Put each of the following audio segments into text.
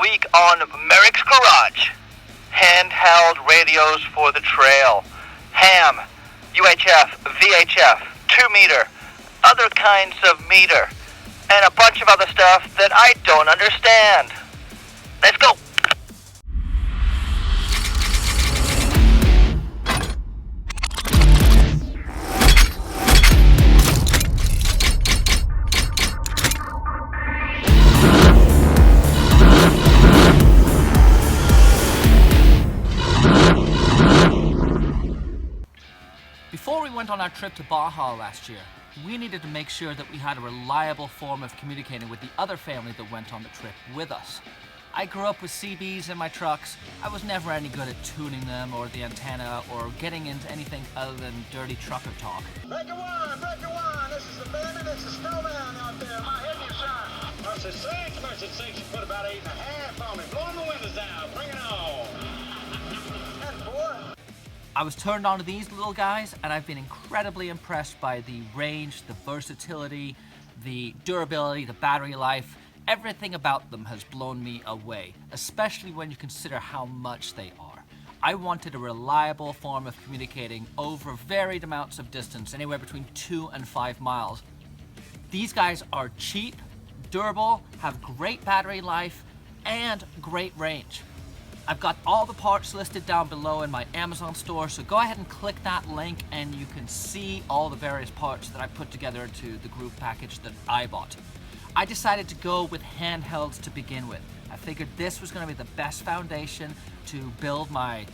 week on Merricks Garage. Handheld radios for the trail. Ham, UHF, VHF, 2-meter, other kinds of meter, and a bunch of other stuff that I don't understand. Let's go. Before we went on our trip to Baja last year, we needed to make sure that we had a reliable form of communicating with the other family that went on the trip with us. I grew up with CBs in my trucks. I was never any good at tuning them or the antenna or getting into anything other than dirty trucker talk. Breaker one, this is the bandit, it's a snowman out there, my head you, son. Mercy sakes, you put about 8.5 on me, blowing the windows out, bring it on. And 4. I was turned on to these little guys, and I've been incredibly impressed by the range, the versatility, the durability, the battery life. Everything about them has blown me away, especially when you consider how much they are. I wanted a reliable form of communicating over varied amounts of distance, anywhere between 2 and 5 miles. These guys are cheap, durable, have great battery life, and great range. I've got all the parts listed down below in my Amazon store, so go ahead and click that link and you can see all the various parts that I put together into the group package that I bought. I decided to go with handhelds to begin with. I figured this was going to be the best foundation to build my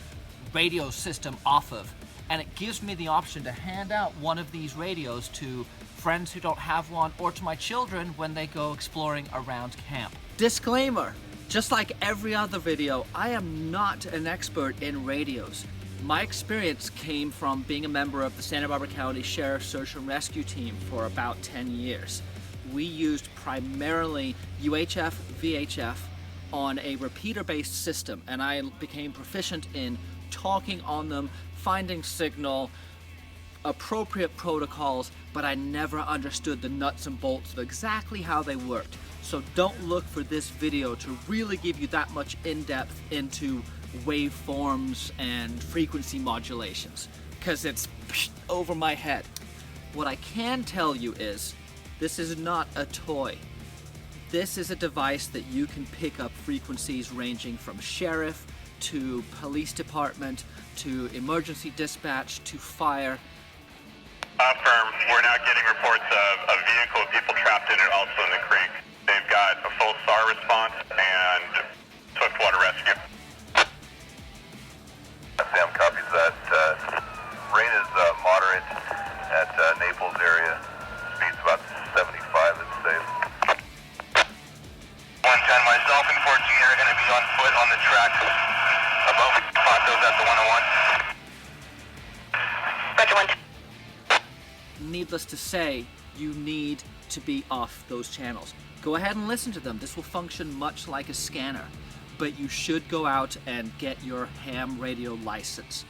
radio system off of, and it gives me the option to hand out one of these radios to friends who don't have one or to my children when they go exploring around camp. Disclaimer. Just like every other video, I am not an expert in radios. My experience came from being a member of the Santa Barbara County Sheriff's Search and Rescue Team for about 10 years. We used primarily UHF, VHF on a repeater-based system, and I became proficient in talking on them, finding signal, appropriate protocols, but I never understood the nuts and bolts of exactly how they worked. So don't look for this video to really give you that much in-depth into waveforms and frequency modulations, because it's over my head. What I can tell you is, this is not a toy. This is a device that you can pick up frequencies ranging from sheriff to police department to emergency dispatch to fire. Firm, we're now getting reports of a vehicle with people trapped in it also in the creek. They've got a full SAR response and swift water rescue. Sam copies that. Rain is moderate at Naples area. Speed's about 75, it's safe. 110, myself and 14 are going to be on foot on the track above Patos at the 101. Roger, 1. Needless to say, you need to be off those channels. Go ahead and listen to them. This will function much like a scanner, but you should go out and get your ham radio license.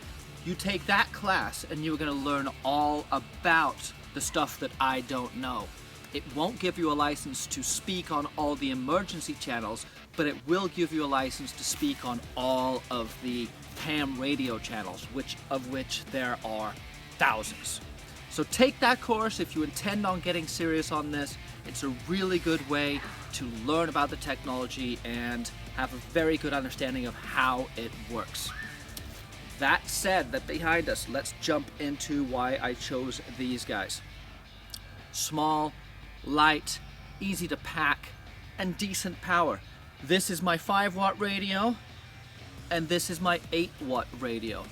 You take that class and you're going to learn all about the stuff that I don't know. It won't give you a license to speak on all the emergency channels, but it will give you a license to speak on all of the ham radio channels, which there are thousands. So take that course if you intend on getting serious on this. It's a really good way to learn about the technology and have a very good understanding of how it works. That said, that behind us, let's jump into why I chose these guys. Small, light, easy to pack, and decent power. This is my 5-watt radio, and this is my 8-watt radio.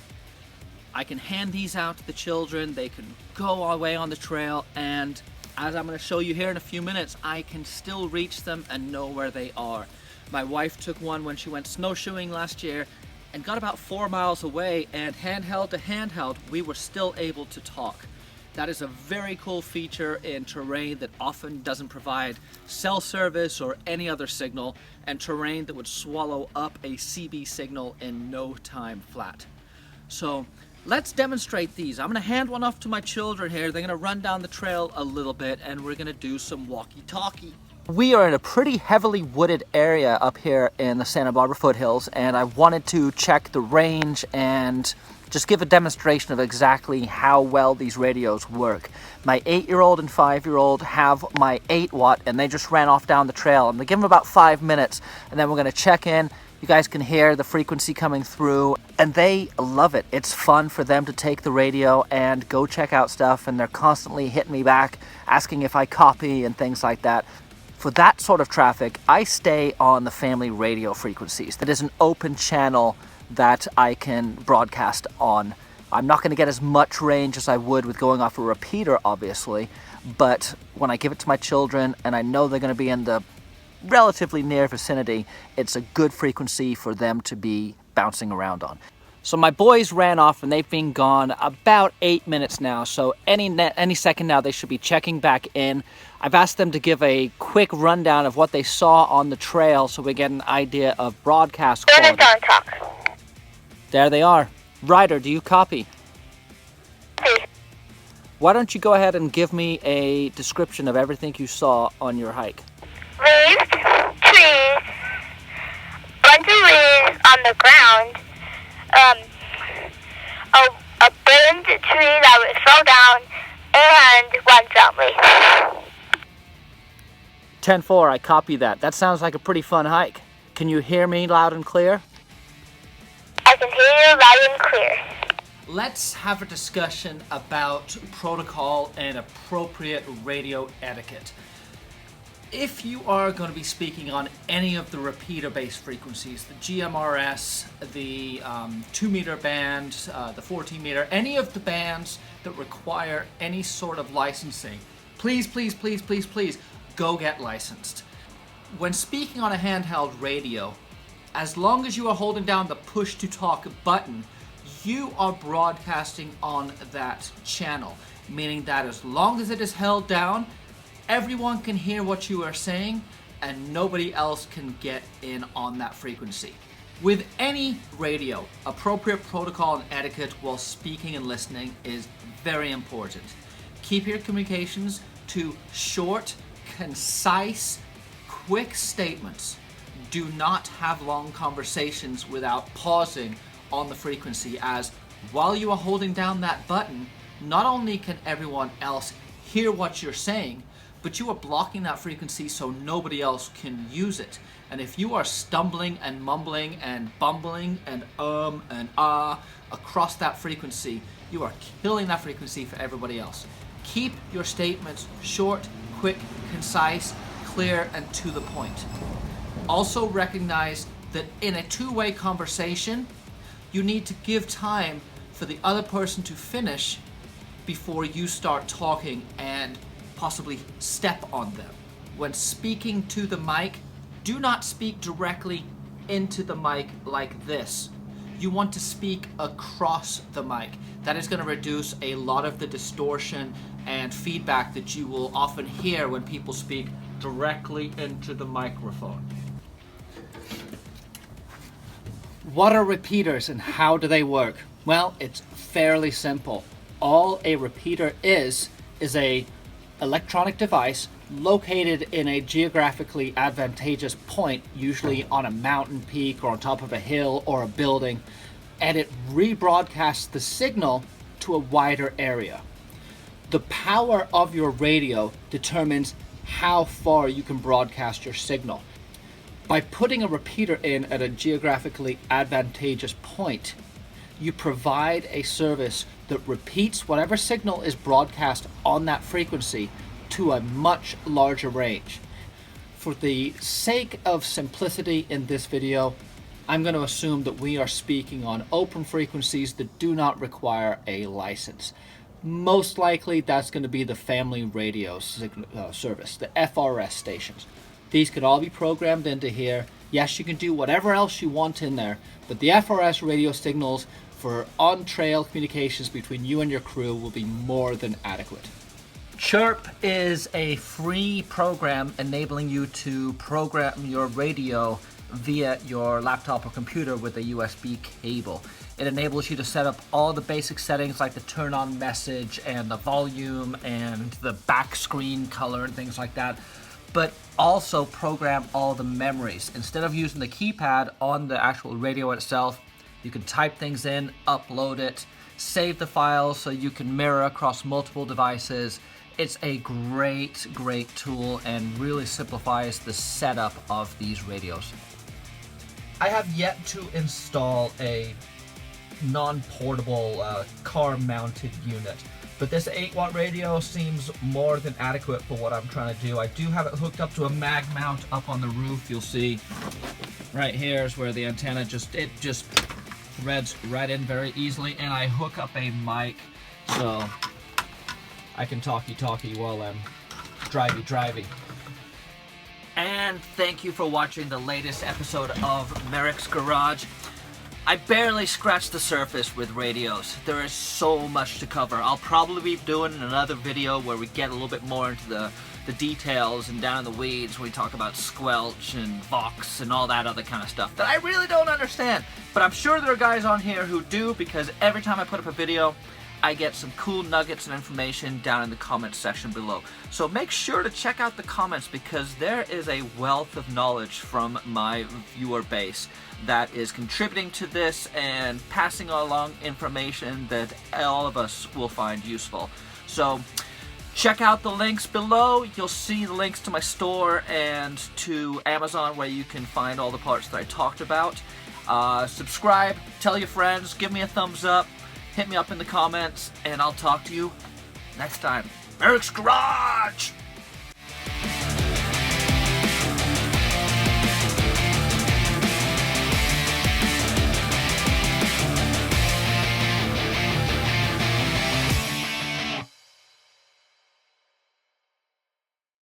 I can hand these out to the children, they can go away on the trail, and as I'm going to show you here in a few minutes, I can still reach them and know where they are. My wife took one when she went snowshoeing last year and got about 4 miles away, and handheld to handheld, we were still able to talk. That is a very cool feature in terrain that often doesn't provide cell service or any other signal, and terrain that would swallow up a CB signal in no time flat. So let's demonstrate these. I'm going to hand one off to my children here. They're going to run down the trail a little bit, and we're going to do some walkie talkie. We are in a pretty heavily wooded area up here in the Santa Barbara foothills, and I wanted to check the range and just give a demonstration of exactly how well these radios work. My 8-year-old and 5-year-old have my 8-watt, and they just ran off down the trail. I'm gonna give them about 5 minutes, and then we're gonna check in. You guys can hear the frequency coming through, and they love it. It's fun for them to take the radio and go check out stuff, and they're constantly hitting me back, asking if I copy and things like that. For that sort of traffic, I stay on the family radio frequencies. That is an open channel that I can broadcast on. I'm not going to get as much range as I would with going off a repeater, obviously, but when I give it to my children and I know they're going to be in the relatively near vicinity, it's a good frequency for them to be bouncing around on. So my boys ran off and they've been gone about 8 minutes now, so any second now they should be checking back in. I've asked them to give a quick rundown of what they saw on the trail so we get an idea of broadcast quality. Don't talk. There they are. Ryder, do you copy? Please. Why don't you go ahead and give me a description of everything you saw on your hike? Leaves, trees, bunch of leaves on the ground, a burned tree that fell down, and one zombie. 10-4, I copy that. That sounds like a pretty fun hike. Can you hear me loud and clear? I can hear you loud and clear. Let's have a discussion about protocol and appropriate radio etiquette. If you are going to be speaking on any of the repeater-based frequencies, the GMRS, the 2-meter band, the 14-meter, any of the bands that require any sort of licensing, please, please, please, please, please, go get licensed. When speaking on a handheld radio, as long as you are holding down the push-to-talk button, you are broadcasting on that channel, meaning that as long as it is held down, everyone can hear what you are saying and nobody else can get in on that frequency. With any radio, appropriate protocol and etiquette while speaking and listening is very important. Keep your communications to short, concise, quick statements. Do not have long conversations without pausing on the frequency, as while you are holding down that button, not only can everyone else hear what you're saying, but you are blocking that frequency so nobody else can use it. And if you are stumbling and mumbling and bumbling and ah across that frequency, you are killing that frequency for everybody else. Keep your statements short, quick, concise, clear, and to the point. Also recognize that in a two-way conversation, you need to give time for the other person to finish before you start talking and possibly step on them. When speaking to the mic, do not speak directly into the mic like this. You want to speak across the mic. That is going to reduce a lot of the distortion and feedback that you will often hear when people speak directly into the microphone. What are repeaters and how do they work? Well, it's fairly simple. All a repeater is a electronic device located in a geographically advantageous point, usually on a mountain peak or on top of a hill or a building, and it rebroadcasts the signal to a wider area. The power of your radio determines how far you can broadcast your signal. By putting a repeater in at a geographically advantageous point, you provide a service that repeats whatever signal is broadcast on that frequency to a much larger range. For the sake of simplicity in this video, I'm going to assume that we are speaking on open frequencies that do not require a license. Most likely that's going to be the family radio service, the FRS stations. These could all be programmed into here. Yes, you can do whatever else you want in there, but the FRS radio signals for on-trail communications between you and your crew will be more than adequate. Chirp is a free program enabling you to program your radio via your laptop or computer with a USB cable. It enables you to set up all the basic settings like the turn on message and the volume and the back screen color and things like that. but also program all the memories. Instead of using the keypad on the actual radio itself, you can type things in, upload it, save the files so you can mirror across multiple devices. It's a great tool and really simplifies the setup of these radios. I have yet to install a non-portable car-mounted unit, but this 8-watt radio seems more than adequate for what I'm trying to do. I do have it hooked up to a mag mount up on the roof. You'll see right here is where the antenna just threads right in very easily, and I hook up a mic so I can talkie while I'm driving. And thank you for watching the latest episode of Merricks Garage. I barely scratched the surface with radios. There is so much to cover. I'll probably be doing another video where we get a little bit more into the details and down in the weeds when we talk about squelch and vox and all that other kind of stuff that I really don't understand. But I'm sure there are guys on here who do, because every time I put up a video, I get some cool nuggets of information down in the comments section below. So make sure to check out the comments, because there is a wealth of knowledge from my viewer base that is contributing to this and passing along information that all of us will find useful. So check out the links below. You'll see the links to my store and to Amazon, where you can find all the parts that I talked about. Subscribe, tell your friends, give me a thumbs up. Hit me up in the comments, and I'll talk to you next time. Merricks Garage!